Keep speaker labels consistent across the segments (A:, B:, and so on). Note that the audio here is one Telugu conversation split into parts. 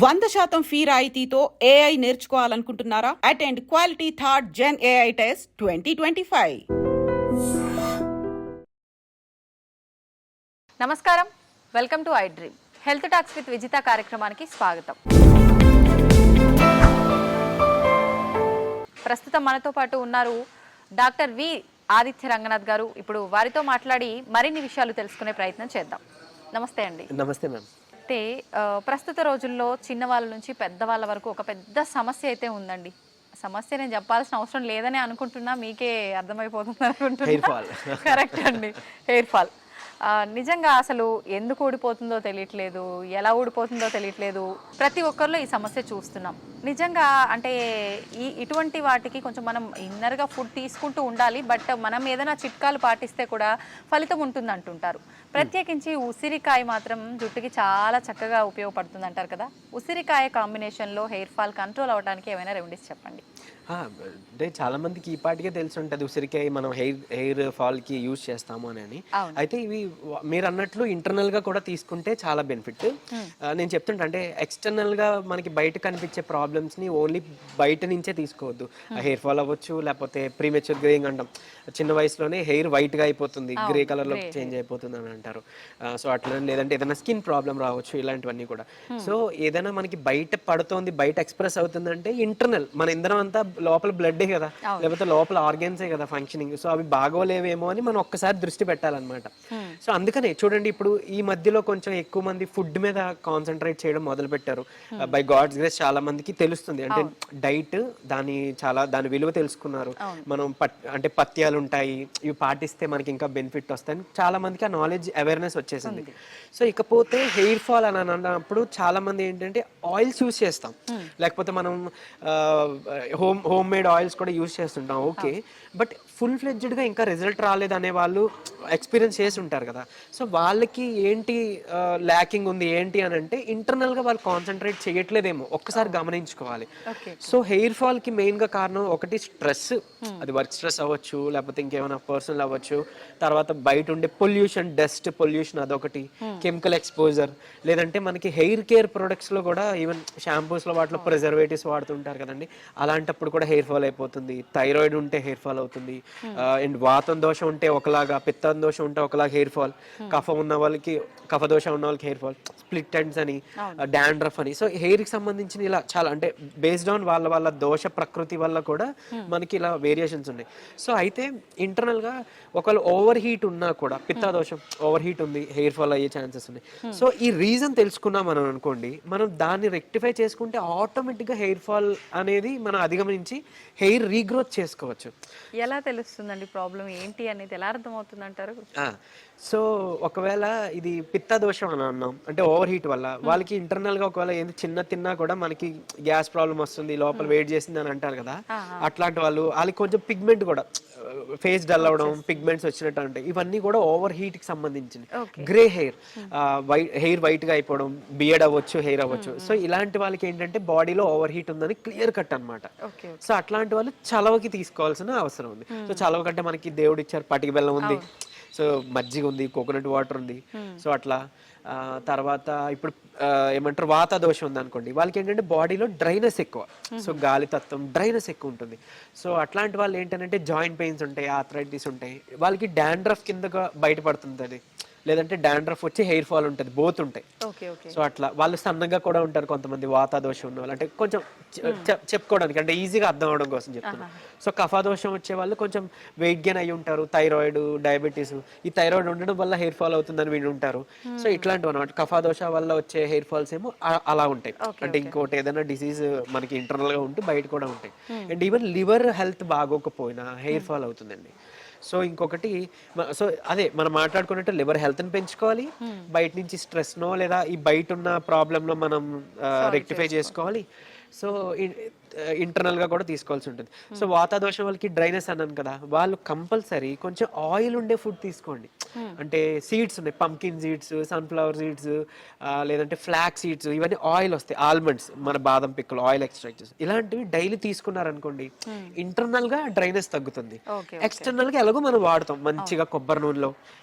A: 100% ఫీ రాయితీతో ఏఐ నేర్చుకోవాలనుకుంటున్నారా? Attend quality third gen AI test 2025.
B: నమస్కారం, welcome to iDream. Health talks with Vijitha కార్యక్రమానికి స్వాగతం. ప్రస్తుతం మనతో పాటు ఉన్నారు డాక్టర్ వి ఆదిత్య రంగనాథ్ గారు. ఇప్పుడు వారితో మాట్లాడి మరిన్ని విషయాలు తెలుసుకునే ప్రయత్నం చేద్దాం. నమస్తే అండి.
C: నమస్తే మ్యామ్.
B: అయితే ప్రస్తుత రోజుల్లో చిన్నవాళ్ళ నుంచి పెద్దవాళ్ళ వరకు ఒక పెద్ద సమస్య అయితే ఉందండి. సమస్య నేను చెప్పాల్సిన అవసరం లేదని అనుకుంటున్నా, మీకే అర్థమైపోతుంది అనుకుంటున్నా. కరెక్ట్ అండి, హెయిర్ ఫాల్. నిజంగా అసలు ఎందుకు ఊడిపోతుందో తెలియట్లేదు, ఎలా ఊడిపోతుందో తెలియట్లేదు. ప్రతి ఒక్కరిలో ఈ సమస్య చూస్తున్నాం. నిజంగా అంటే ఇటువంటి వాటికి కొంచెం మనం ఇన్నర్గా ఫుడ్ తీసుకుంటూ ఉండాలి, బట్ మనం ఏదైనా చిట్కాలు పాటిస్తే కూడా ఫలితం ఉంటుంది అంటుంటారు. ప్రత్యేకించి ఉసిరికాయ మాత్రం జుట్టుకి చాలా చక్కగా ఉపయోగపడుతుంది అంటారు కదా. ఉసిరికాయ కాంబినేషన్లో హెయిర్ ఫాల్ కంట్రోల్ అవ్వడానికి ఏమైనా రెమెడీస్ చెప్పండి.
C: అంటే చాలా మందికి ఈ పాటికే తెలిసి ఉంటుంది ఉసిరికాయ మనం హెయిర్ ఫాల్కి యూజ్ చేస్తాము అని. అయితే ఇవి మీరు అన్నట్లు ఇంటర్నల్గా కూడా తీసుకుంటే చాలా బెనిఫిట్. నేను చెప్తుంటా, అంటే ఎక్స్టర్నల్గా మనకి బయట కనిపించే ప్రాబ్లమ్స్ని ఓన్లీ బయట నుంచే తీసుకోవద్దు. హెయిర్ ఫాల్ అవ్వచ్చు, లేకపోతే ప్రీమెచ్యూర్ గ్రేయింగ్ అంటాం, చిన్న వయసులోనే హెయిర్ వైట్గా అయిపోతుంది, గ్రే కలర్లో చేంజ్ అయిపోతుంది అని అంటారు. సో అట్లా, లేదంటే ఏదైనా స్కిన్ ప్రాబ్లం రావచ్చు, ఇలాంటివన్నీ కూడా. సో ఏదైనా మనకి బయట పడుతోంది, బయట ఎక్స్ప్రెస్ అవుతుందంటే ఇంటర్నల్ మన ఇంధనం అంతా లోపల బ్లడ్డే కదా, లేకపోతే లోపల ఆర్గన్సే కదా ఫంక్షనింగ్. సో అవి బాగోలేవేమో అని మనం ఒక్కసారి దృష్టి పెట్టాలన్నమాట. సో అందుకనే చూడండి, ఇప్పుడు ఈ మధ్యలో కొంచెం ఎక్కువ మంది ఫుడ్ మీద కాన్సన్ట్రేట్ చేయడం మొదలు పెట్టారు. బై గాడ్స్ గ్రేస్ చాలా మందికి తెలుస్తుంది, అంటే డైట్ దాని విలువ తెలుసుకున్నారు. మనం అంటే పథ్యాలు ఉంటాయి, ఇవి పాటిస్తే మనకి ఇంకా బెనిఫిట్ వస్తాయని చాలా మందికి ఆ నాలెడ్జ్ అవేర్నెస్ వచ్చేసింది. సో ఇకపోతే హెయిర్ ఫాల్ అని అన్నప్పుడు చాలా మంది ఏంటంటే ఆయిల్స్ యూస్ చేస్తాం, లేకపోతే మనం హోమ్ మేడ్ ఆయిల్స్ కూడా యూస్ చేస్తుంటాం. ఓకే, బట్ ఫుల్ ఫ్లెడ్జ్డ్గా ఇంకా రిజల్ట్ రాలేదు అనే వాళ్ళు ఎక్స్పీరియన్స్ చేసి ఉంటారు కదా. సో వాళ్ళకి ఏంటి ల్యాకింగ్ ఉంది ఏంటి అని అంటే, ఇంటర్నల్గా వాళ్ళు కాన్సన్ట్రేట్ చేయట్లేదేమో, ఒక్కసారి గమనించుకోవాలి. సో హెయిర్ ఫాల్కి మెయిన్గా కారణం ఒకటి స్ట్రెస్, అది వర్క్ స్ట్రెస్ అవ్వచ్చు, లేకపోతే ఇంకేమైనా పర్సనల్ అవ్వచ్చు. తర్వాత బయట ఉండే పొల్యూషన్, డస్ట్ పొల్యూషన్ అదొకటి, కెమికల్ ఎక్స్పోజర్, లేదంటే మనకి హెయిర్ కేర్ ప్రొడక్ట్స్లో కూడా ఈవెన్ షాంపూస్లో వాటిలో ప్రిజర్వేటివ్స్ వాడుతుంటారు కదండి, అలాంటప్పుడు కూడా హెయిర్ ఫాల్ అయిపోతుంది. థైరాయిడ్ ఉంటే హెయిర్ ఫాల్ అవుతుంది, అండ్ వాతం దోషం ఉంటే ఒకలాగా, పిత్తం దోషం ఉంటే ఒకలాగా హెయిర్ ఫాల్, కఫం ఉన్న వాళ్ళకి, కఫ దోషం ఉన్న వాళ్ళకి హెయిర్ ఫాల్, స్ప్లిట్ ఎండ్స్ అని, డాండ్రఫ్ అని. సో హెయిర్కి సంబంధించిన ఇలా చాలా, అంటే బేస్డ్ ఆన్ వాళ్ళ దోష ప్రకృతి వల్ల కూడా మనకి ఇలా వేరియేషన్స్ ఉన్నాయి. సో అయితే ఇంటర్నల్గా ఒకవేళ ఓవర్ హీట్ ఉన్నా కూడా, పిత్త దోషం ఓవర్ హీట్ ఉంది, హెయిర్ ఫాల్ అయ్యే ఛాన్సెస్ ఉన్నాయి. సో ఈ రీజన్ తెలుసుకున్నాం మనం అనుకోండి, మనం దాన్ని రెక్టిఫై చేసుకుంటే ఆటోమేటిక్గా హెయిర్ ఫాల్ అనేది మనం అధిగమించి హెయిర్ రీగ్రోత్ చేసుకోవచ్చు.
B: ఎలా తెలుస్తుందండి ప్రాబ్లం ఏంటి అనేది, ఎలా అర్థమవుతుంది అంటారు?
C: సో ఒకవేళ ఇది పిత్త దోషం అని అన్నాం అంటే ఓవర్ హీట్ వల్ల వాళ్ళకి ఇంటర్నల్ గా ఒకవేళ ఏంది చిన్న తిన్నా కూడా మనకి గ్యాస్ ప్రాబ్లం వస్తుంది, లోపల వెయిట్ చేసింది అని అంటారు కదా. అట్లాంటి వాళ్ళకి కొంచెం పిగ్మెంట్ కూడా, ఫేస్ డల్ అవడం, పిగ్మెంట్స్ వచ్చినట్టు ఉంటాయి. ఇవన్నీ కూడా ఓవర్ హీట్ కి సంబంధించింది. గ్రే హెయిర్, హెయిర్ వైట్ గా అయిపోవడం, బియర్డ్ అవ్వచ్చు, హెయిర్ అవ్వచ్చు. సో ఇలాంటి వాళ్ళకి ఏంటంటే బాడీలో ఓవర్ హీట్ ఉందని క్లియర్ కట్ అనమాట. సో అట్లాంటి వాళ్ళు చలవకి తీసుకోవాల్సిన అవసరం ఉంది. సో చలవ కంటే మనకి దేవుడు ఇచ్చారు, పటికి బెల్లం ఉంది, సో మజ్జిగ ఉంది, కోకోనట్ వాటర్ ఉంది. సో అట్లా తర్వాత ఇప్పుడు ఏమంటారు వాత దోషం ఉంది అనుకోండి, వాళ్ళకి ఏంటంటే బాడీలో డ్రైనెస్ ఎక్కువ, సో గాలి తత్వం డ్రైనెస్ ఎక్కువ ఉంటుంది. సో అట్లాంటి వాళ్ళు ఏంటంటే జాయింట్ పెయిన్స్ ఉంటాయి, ఆర్థరైటిస్ ఉంటాయి, వాళ్ళకి డాండ్రఫ్ కిందగా బయటపడుతుంది అది, లేదంటే డాండ్రఫ్ వచ్చి హెయిర్ ఫాల్ ఉంటుంది, బోత్ ఉంటాయి. సో అట్లా వాళ్ళు సన్నగా కూడా ఉంటారు కొంతమంది, వాత దోషం ఉన్న వాళ్ళు. అంటే కొంచెం చెప్పుకోవడానికి, అంటే ఈజీగా అర్థం అవడం కోసం చెప్తున్నా. సో కఫా దోషం వచ్చే వాళ్ళు కొంచెం వెయిట్ గెయిన్ అయ్యి ఉంటారు, థైరాయిడ్, డయాబెటీస్, ఈ థైరాయిడ్ ఉండడం వల్ల హెయిర్ ఫాల్ అవుతుందని విని ఉంటారు. సో ఇట్లాంటివి అనమాట, కఫా దోష వల్ల వచ్చే హెయిర్ ఫాల్స్ ఏమో అలా ఉంటాయి. అంటే ఇంకోటి ఏదైనా డిసీజ్ మనకి ఇంటర్నల్ గా ఉంటే బయట కూడా ఉంటాయి. అండ్ ఈవెన్ లివర్ హెల్త్ బాగోకపోయినా హెయిర్ ఫాల్ అవుతుందండి. సో ఇంకొకటి, సో అదే మనం మాట్లాడుకున్నట్టు లివర్ హెల్త్ని పెంచుకోవాలి, బయట నుంచి స్ట్రెస్నో లేదా ఈ బయట ఉన్న ప్రాబ్లంలో మనం రెక్టిఫై చేసుకోవాలి. సో ఇంటర్నల్ గా కూడా తీసుకోవాల్సి ఉంటుంది. సో వాతాదోషం వాళ్ళకి డ్రైనెస్ అన్నాను కదా, వాళ్ళు కంపల్సరీ కొంచెం ఆయిల్ ఉండే ఫుడ్ తీసుకోండి. అంటే సీడ్స్ ఉన్నాయి, పంకిన్ సీడ్స్, సన్ఫ్లవర్ సీడ్స్, లేదంటే ఫ్లాక్ సీడ్స్, ఇవన్నీ ఆయిల్ వస్తాయి. ఆల్మండ్స్, మన బాదం పిక్కలు, ఆయిల్ ఎక్స్ట్రాక్ట్స్, ఇలాంటివి డైలీ తీసుకున్నారనుకోండి ఇంటర్నల్ గా డ్రైనెస్ తగ్గుతుంది. ఎక్స్టర్నల్ గా ఎలాగో మనం వాడతాం మంచిగా కొబ్బరి నూనెలో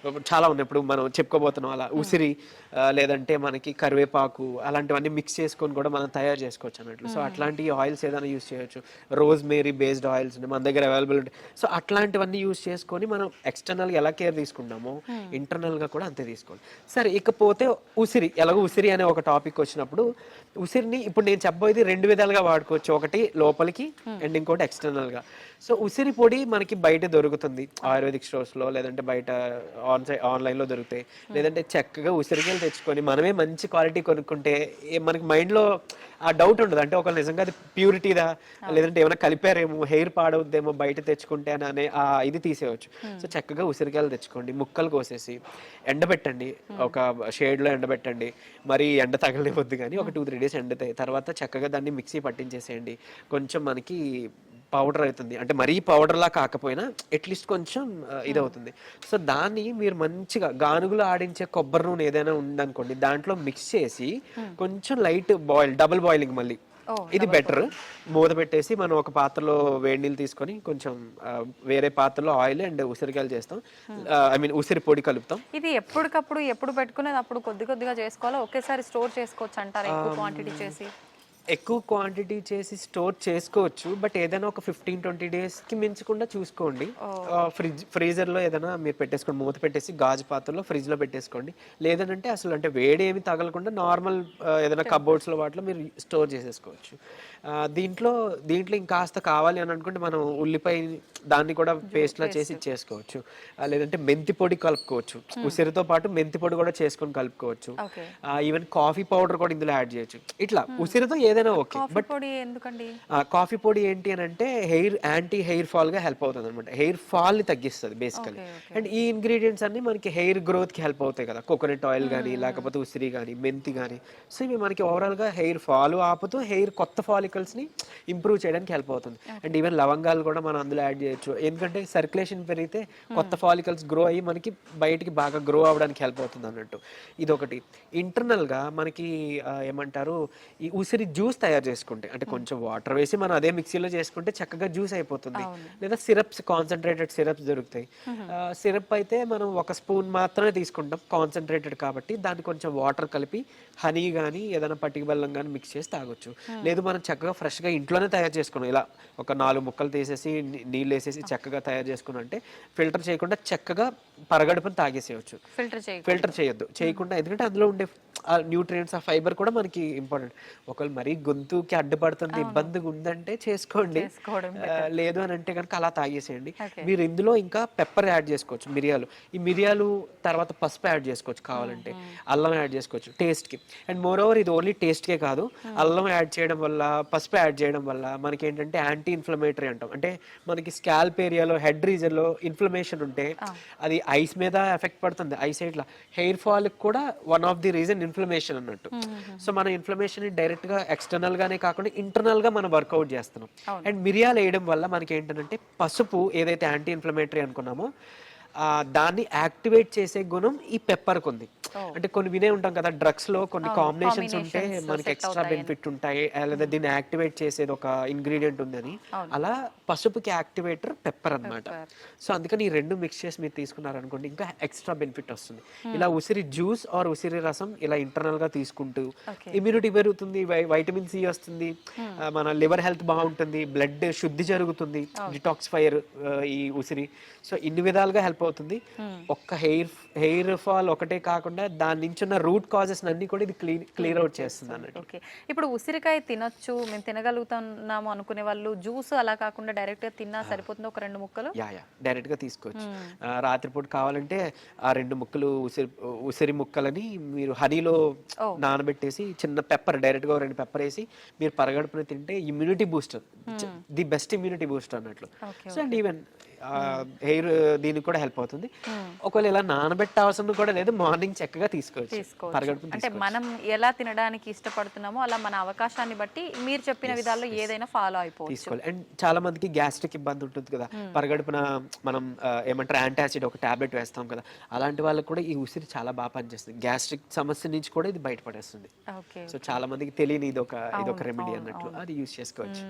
C: చాలా ఉన్నాయి. ఇప్పుడు మనం చెప్పుకోబోతున్నాం అలా ఉసిరి, లేదంటే మనకి కరివేపాకు, అలాంటివన్నీ మిక్స్ చేసుకొని కూడా మనం తయారు చేసుకోవచ్చు అన్నట్లు. సో అట్లాంటి ఆయిల్స్ ఏదైనా యూస్ చేయొచ్చు. రోజ్ మేరీ బేస్డ్ ఆయిల్స్ మన దగ్గర అవైలబిలిటీ. సో అట్లాంటివన్నీ యూస్ చేసుకొని మనం ఎక్స్టర్నల్ ఎలా కేర్ తీసుకుంటామో ఇంటర్నల్ గా కూడా అంతే తీసుకోవాలి. సరే, ఇకపోతే ఉసిరి, ఎలాగో ఉసిరి అనే ఒక టాపిక్ వచ్చినప్పుడు ఉసిరిని ఇప్పుడు నేను చెప్పబోయేది 2 విధాలుగా వాడుకోవచ్చు. ఒకటి లోపలికి అండ్ ఇంకోటి ఎక్స్టర్నల్ గా. సో ఉసిరి పొడి మనకి బయట దొరుకుతుంది, ఆయుర్వేదిక్ స్టోర్స్ లో, లేదంటే బయట ఆన్లైన్ లో దొరుకుతాయి. లేదంటే చక్కగా ఉసిరికాయలు తెచ్చుకొని మనమే మంచి క్వాలిటీ కొనుక్కుంటే మనకి మైండ్ లో ఆ డౌట్ ఉండదు. అంటే ఒకళ్ళు నిజంగా అది ప్యూరిటీదా, లేదంటే ఏమైనా కలిపారేమో, హెయిర్ పాడవుద్దేమో బయట తెచ్చుకుంటే అనే ఆ ఇది తీసేయవచ్చు. సో చక్కగా ఉసిరికాయలు తెచ్చుకోండి, ముక్కలు కోసేసి ఎండబెట్టండి, ఒక షేడ్ లో ఎండబెట్టండి. మరి ఎండ తగలనివద్దు, కానీ ఒక 2-3 డేస్ ఎండుతాయి. తర్వాత చక్కగా దాన్ని మిక్సీ పట్టించేసేయండి. కొంచెం మనకి పౌడర్ అవుతుంది, అంటే మరీ పౌడర్లా కాకపోయినా అట్లీస్ట్ కొంచెం ఇది అవుతుంది. సో దాన్ని మీరు మంచిగా గానుగులు ఆడించే కొబ్బరి నూనె ఏదైనా ఉందనుకోండి, దాంట్లో మిక్స్ చేసి కొంచెం లైట్ బాయిల్, డబుల్ బాయిలింగ్ మళ్ళీ ఇది బెటర్. మూత పెట్టేసి మనం ఒక పాత్రలో వేడి నీళ్ళు తీసుకొని కొంచెం వేరే పాత్రలో ఆయిల్ అండ్ ఉసిరికాయలు చేస్తాం, ఐ మీన్ ఉసిరి పొడి కలుపుతాం.
B: ఇది ఎప్పటికప్పుడు ఎప్పుడు పెట్టుకునేది అప్పుడు కొద్ది కొద్దిగా చేసుకోవాలా, ఒకేసారి స్టోర్ చేసుకోవచ్చు అంటారా ఎక్కువ క్వాంటిటీ చేసి?
C: ఎక్కువ క్వాంటిటీ చేసి స్టోర్ చేసుకోవచ్చు, బట్ ఏదైనా ఒక 15-20 డేస్కి మించకుండా చూసుకోండి. ఫ్రీజర్లో ఏదైనా మీరు పెట్టేసుకోండి, మూత పెట్టేసి గాజు పాత్రలో ఫ్రిడ్జ్లో పెట్టేసుకోండి. లేదంటే అసలు అంటే వేడి ఏమి తగలకుండా నార్మల్ ఏదైనా కబోర్డ్స్లో వాటిలో మీరు స్టోర్ చేసేసుకోవచ్చు. దీంట్లో ఇంకాస్త కావాలి అని అనుకుంటే మనం ఉల్లిపాయ దాన్ని కూడా పేస్ట్లా చేసి ఇచ్చేసుకోవచ్చు. లేదంటే మెంతి పొడి కలుపుకోవచ్చు, ఉసిరితో పాటు మెంతి పొడి కూడా చేసుకొని కలుపుకోవచ్చు. ఈవెన్ కాఫీ పౌడర్ కూడా ఇందులో యాడ్ చేయొచ్చు. ఇట్లా ఉసిరితో ఏదైనా ఓకే. బట్
B: ఎందుకండి
C: కాఫీ పొడి ఏంటి అని అంటే యాంటీ హెయిర్ ఫాల్ గా హెల్ప్ అవుతుంది అనమాట. హెయిర్ ఫాల్ ని తగ్గిస్తుంది బేసికలీ. అండ్ ఈ ఇంగ్రీడియంట్స్ అన్ని మనకి హెయిర్ గ్రోత్ కి హెల్ప్ అవుతాయి కదా, కోకోనట్ ఆయిల్ కానీ, లేకపోతే ఉసిరి కానీ, మెంతి కానీ. సో ఇవి మనకి ఓవరాల్ గా హెయిర్ ఫాల్ ఆపుతూ హెయిర్ కొత్త ఫాలికల్స్ ని ఇంప్రూవ్ చేయడానికి హెల్ప్ అవుతుంది. అండ్ ఈవెన్ లవంగాలు కూడా మనం అందులో యాడ్ చేయొచ్చు, ఎందుకంటే సర్క్యులేషన్ పెరిగితే కొత్త ఫాలికల్స్ గ్రో అయ్యి మనకి బయటికి బాగా గ్రో అవడానికి హెల్ప్ అవుతుంది అన్నట్టు. ఇదొకటి. ఇంటర్నల్ గా మనకి ఏమంటారు, ఈ ఉసిరి జ్యూస్ తయారు చేసుకుంటే, అంటే కొంచెం వాటర్ వేసి మనం అదే మిక్సీలో చేసుకుంటే చక్కగా జ్యూస్ అయిపోతుంది. లేదా సిరప్స్, కాన్సన్ట్రేటెడ్ సిరప్స్ దొరుకుతాయి. సిరప్ అయితే మనం 1 స్పూన్ మాత్రమే తీసుకుంటాం, కాన్సన్ట్రేటెడ్ కాబట్టి. దాన్ని కొంచెం వాటర్ కలిపి హనీ కానీ ఏదైనా పటిక బెల్లం కానీ మిక్స్ చేసి తాగొచ్చు. లేదు మనం చక్కగా ఫ్రెష్గా ఇంట్లోనే తయారు చేసుకున్నాం, ఇలా ఒక 4 ముక్కలు తీసేసి నీళ్ళు వేసేసి చక్కగా తయారు చేసుకున్నాం అంటే ఫిల్టర్ చేయకుండా చక్కగా పరగడుపుని తాగేసేయచ్చు. ఫిల్టర్ చేయొద్దు, చేయకుండా, ఎందుకంటే అందులో ఉండే న్యూట్రియంట్స్, ఆ ఫైబర్ కూడా మనకి ఇంపార్టెంట్. ఒకళ్ళు మరీ గొంతుకి అడ్డుపడుతుంది, ఇబ్బందిగా ఉందంటే చేసుకోండి, లేదు అని అంటే కనుక అలా తాగేసేయండి. మీరు ఇందులో ఇంకా పెప్పర్ యాడ్ చేసుకోవచ్చు, మిరియాలు. ఈ మిరియాలు తర్వాత పసుపు యాడ్ చేసుకోవచ్చు కావాలంటే, అల్లం యాడ్ చేసుకోవచ్చు టేస్ట్కి. అండ్ మోర్ ఓవర్ ఇది ఓన్లీ టేస్ట్కే కాదు, అల్లం యాడ్ చేయడం వల్ల, పసుపు యాడ్ చేయడం వల్ల మనకి ఏంటంటే యాంటీ ఇన్ఫ్లమేటరీ అంటాం. అంటే మనకి స్కాల్ప్ ఏరియాలో, హెడ్ రీజన్లో ఇన్ఫ్లమేషన్ ఉంటే అది ఐస్ మీద ఎఫెక్ట్ పడుతుంది, ఐ సైడ్లో. హెయిర్ ఫాల్ కూడా one of the reason inflammation అన్నట్టు. సో మన ఇన్ఫ్లమేషన్ డైరెక్ట్ గా ఎక్స్టర్నల్ గానే కాకుండా ఇంటర్నల్ గా మనం వర్కౌట్ చేస్తున్నాం. అండ్ మిరియాలు వేయడం వల్ల మనకి ఏంటంటే పసుపు ఏదైతే యాంటీ ఇన్ఫ్లమేటరీ అనుకున్నామో దాన్ని యాక్టివేట్ చేసే గుణం ఈ పెప్పర్కి ఉంది. అంటే కొన్ని వినే ఉంటాం కదా, డ్రగ్స్ లో కొన్ని కాంబినేషన్స్ ఉంటే మనకి ఎక్స్ట్రా బెనిఫిట్ ఉంటాయి, లేదా దీన్ని యాక్టివేట్ చేసేది ఒక ఇంగ్రీడియంట్ ఉందని. అలా పసుపుకి యాక్టివేటర్ పెప్పర్ అన్నమాట. సో అందుకని ఈ 2 మిక్స్ చేసి మీరు తీసుకున్నారనుకోండి ఇంకా ఎక్స్ట్రా బెనిఫిట్ వస్తుంది. ఇలా ఉసిరి జ్యూస్ ఆర్ ఉసిరి రసం ఇలా ఇంటర్నల్ గా తీసుకుంటూ ఇమ్యూనిటీ పెరుగుతుంది, వైటమిన్ సి వస్తుంది, మన లివర్ హెల్త్ బాగుంటుంది, బ్లడ్ శుద్ధి జరుగుతుంది, డిటాక్సిఫైర్ ఈ ఉసిరి. సో ఇన్ని విధాలుగా హెల్ప్ అవుతుంది. ఒక్క హెయిర్ ఫాల్ ఒకటే కాకుండా దాని నుంచి ఉన్న రూట్ కాజెస్ అన్ని కూడా ఇది క్లియర్ అవుట్ చేస్తుంది అన్నట్టు.
B: ఓకే, ఇప్పుడు ఉసిరికాయ తినొచ్చు, మేము తినగలుగుతున్నాము అనుకునే వాళ్ళు జ్యూస్ అలా కాకుండా డైరెక్ట్ గా తిన్నా సరిపోతుంది, ఒక 2 ముక్కలు
C: డైరెక్ట్ గా తీసుకోవచ్చు. రాత్రిపూట కావాలంటే ఆ 2 ముక్కలు ఉసిరి ముక్కలని మీరు హనీలో నానబెట్టేసి చిన్న పెప్పర్, డైరెక్ట్ గా 2 పెప్పర్ వేసి మీరు పరగడుపున తింటే immunity booster, the best immunity booster అన్నట్లు. సో అండ్ ఈవెన్ హెయిర్ దీనికి కూడా హెల్ప్ అవుతుంది. ఒకవేళ ఇలా నానబెట్టాల్సిన కూడా లేదు, మార్నింగ్ చక్కగా తీసుకోవచ్చు. పరగడుపున
B: అంటే మనం ఎలా తినడానికి ఇష్టపడుతున్నామో అలా మన అవకాశాన్ని బట్టి మీరు చెప్పిన విధాల్లో ఏదైనా ఫాలో అయిపోవచ్చు.
C: తీసుకోవాలి. అండ్ చాలా మందికి గ్యాస్ట్రిక్ ఇబ్బంది ఉంటుంది కదా, పరగడుపున మనం ఏమంటారు యాంటాసిడ్ ఒక టాబ్లెట్ వేస్తాం కదా, అలాంటి వాళ్ళకి కూడా ఈ ఉసిరి చాలా బాగా పనిచేస్తుంది. గ్యాస్ట్రిక్ సమస్య నుంచి కూడా ఇది బయటపడేస్తుంది.
B: ఓకే,
C: సో చాలా మందికి తెలియని ఇదొక రెమెడీ అన్నట్లు, అది యూస్ చేసుకోవచ్చు.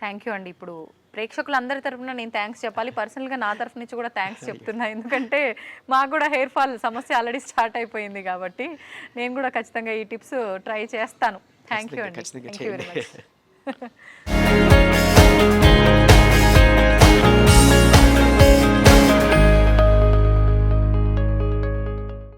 B: థ్యాంక్ యూ అండి. ఇప్పుడు ప్రేక్షకులందరి తరపున నేను థ్యాంక్స్ చెప్పాలి, పర్సనల్గా నా తరఫు నుంచి కూడా థ్యాంక్స్ చెప్తున్నా. ఎందుకంటే మాకు కూడా హెయిర్ ఫాల్ సమస్య ఆల్రెడీ స్టార్ట్ అయిపోయింది కాబట్టి నేను కూడా ఖచ్చితంగా ఈ టిప్స్ ట్రై చేస్తాను. థ్యాంక్ యూ అండి. Thank you very much.